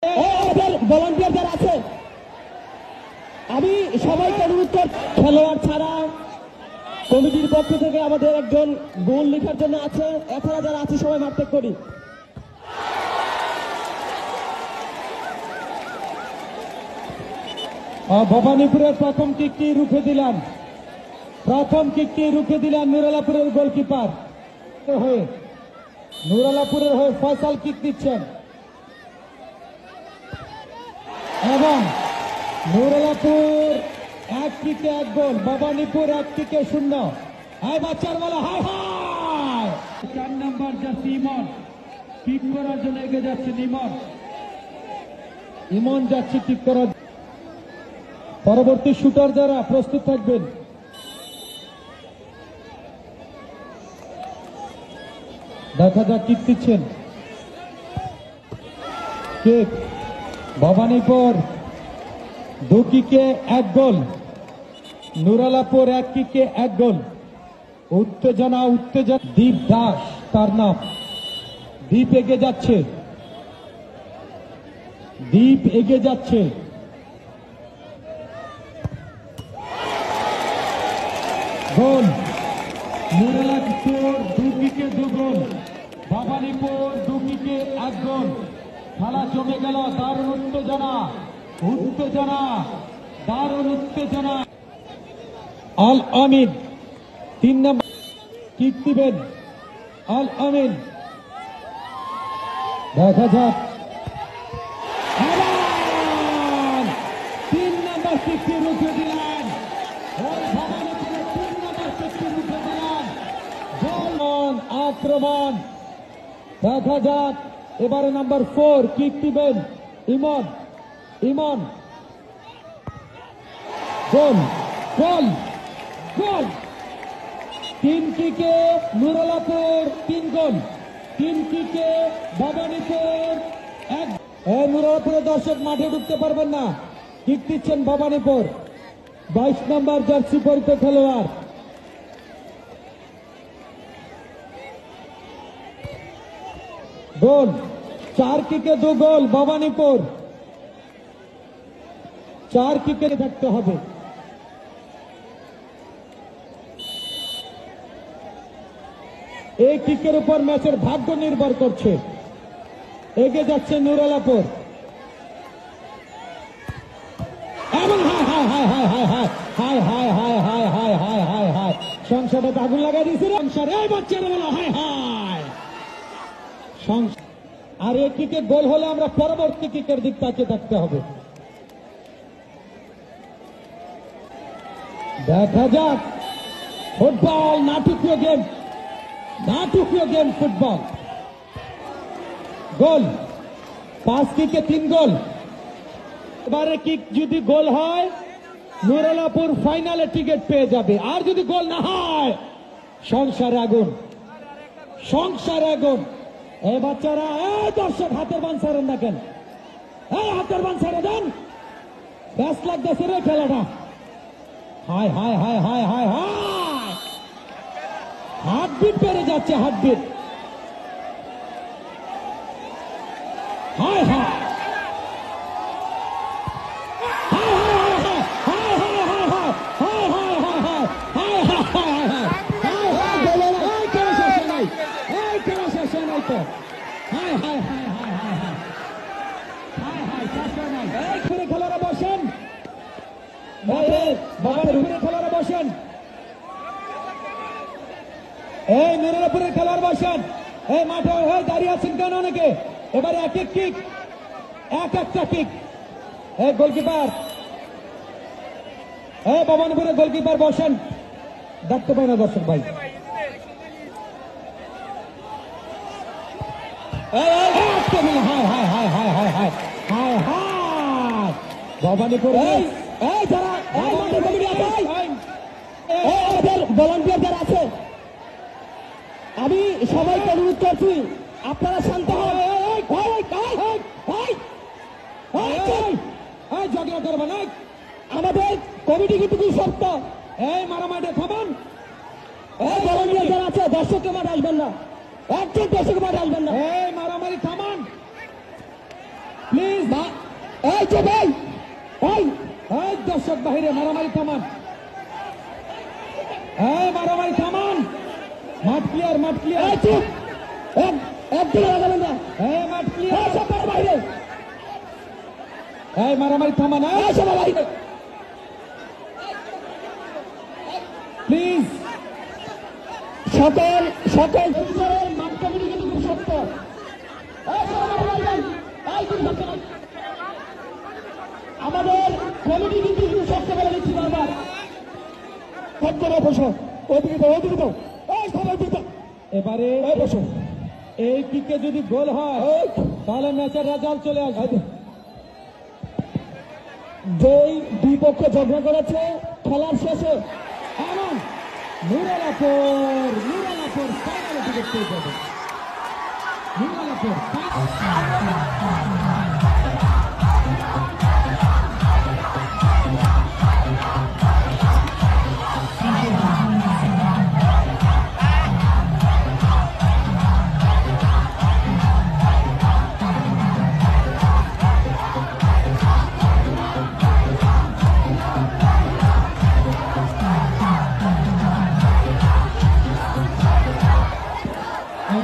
Volunteer যারা আছে আমি সবাইকে অনুরোধ করছি, খেলোয়াড় ছাড়া কমিটির পক্ষ থেকে আমাদের একজন গোল লেখার জন্য আছে, এছাড়া যারা আছে সবাই মাঠ ত্যাগ করি। ভবানীপুরের প্রথম কিকটি রুখে দিলাম, নুরালাপুরের গোলকিপার হয়ে নুরালাপুরের হয়ে ফয়সাল কিক দিচ্ছেন এবং নুরালাপুর এক কিকে এক গোল, ভবানীপুর এক কিকে 0। হাই বাচ্চার বলা, হাই হাই 4 নম্বর জার্সি ইমন কিক করার জন্য এগিয়ে যাচ্ছেন। ইমন যাচ্ছে কিক করার। পরবর্তী শুটার যারা প্রস্তুত থাকবেন। দেখা যাক কিক দিচ্ছেন। কিক ভবানীপুর 2 কিকে 1 গোল, নুরালাপুর 1 কিকে 1 গোল। উত্তেজনা দীপ দাস তার নাম। দীপ এগিয়ে যাচ্ছে, গোল। নুরালাপুর 2 কিকে 2 গোল, ভবানীপুর 2 কিকে 1 গোল। খেলা জমে গেল, দারুণ উত্তেজনা। আল আমিন 3 নম্বর কিক দিবেন। আল আমিন, দেখা যাক 3 নম্বর কিকটি রুখে দিলেন। ভবানীপুরের 3 নম্বর কিকটি রুখে দিলেন। গোল আক্রমণ। দেখা যাক এবারে নাম্বার 4 কিক দিবেন ইমন। গোল 3 কিকে নুরালাপুর 3 গোল, 3 কিকে ভবানীপুর 1। নুরালাপুরের দর্শক মাঠে ঢুকতে পারবেন না। কিক দিচ্ছেন ভবানীপুর 22 নম্বর জার্সি পরিত খেলোয়াড়। গোল 4 কিকে 2 গোল, ভবানীপুর 4 কিকে থাকতে হবে। এই কিকের উপর ম্যাচের ভাগ্য নির্ভর করছে। এগিয়ে যাচ্ছে নুরালাপুর এবং হাই সংসারে আগুন লাগাই দিয়েছে। সংসারে বাচ্চারা বলো হাই। আর এই কিকে গোল হলে আমরা পরবর্তী কিকের দিক তাকিয়ে থাকতে হবে। দেখা যাক ফুটবল নাটকীয় গেম ফুটবল। গোল 5 কিকে 3 গোল। এবারে কিক যদি গোল হয় নুরালাপুর ফাইনালে টিকিট পেয়ে যাবে, আর যদি গোল না হয় সংসারে আগুন। এই বাচ্চারা, এই দর্শক হাতের বান ছাড়েন না কেন? হাতের বান ছেড়ে দেন, ব্যাস লাগতেছে রে খেলাটা। হাই হার্টবিট বেড়ে যাচ্ছে, হার্টবিট। খেলোয়াড়রা বসেন, এই নুরালাপুরের খেলোয়াড় বসেন। এই মাঠে দাঁড়িয়ে আছেন কেন অনেকে? এবারে একটা কিক। এই গোলকিপার, ভবানীপুরের গোলকিপার বসেন, দেখতে পাই না দর্শক ভাই। ভবানীপুর ভলান্টিয়ার যারা আছে আমি সবাইকে অনুরোধ করছি, আপনারা শান্ত হন। ঝগড়া করবেন না, আমাদের কমিটি কিন্তু কি শর্ত? মারামারি থামান। ভলান্টিয়ার যারা আছে দর্শককে মাঠে আসবেন না, একজন দর্শক মাঠে আসবেন না। মারামারি থামান। প্লিজ এই যে ভাই এই এই দর্শক বাহিরে মারামারি থামান, এই মারামারি থামান, মাঠ ক্লিয়ার, মাঠ এই ক্লিয়ার, চুপ একদিকে লাগাবেন না এই মাঠ ক্লিয়ার, এই সবার বাইরে এই মারামারি থামান, এই সবার বাইরে প্লিজ। সকল সকল অফিসারের মাঠ কমিটি কিন্তু খুব শক্ত এই সবার বাইরে এই তুমি শক্ত না। আমাদের কমিটি কিন্তু খুব শক্ত করে দিচ্ছি বারবার শক্ত না বসো ওদিকে তো ওদিকে তো এই সবাই দিকে এবারে এই বসো এই কিকে যদি গোল হয় তাহলে ম্যাচের রেজাল্ট চলে আসবে। যেই দুই পক্ষ ঝগড়া করেছে খেলার শেষে এমন নুরালাপুর ফাইনালে টিকিট পেয়ে যাবে। নুরালাপুর এই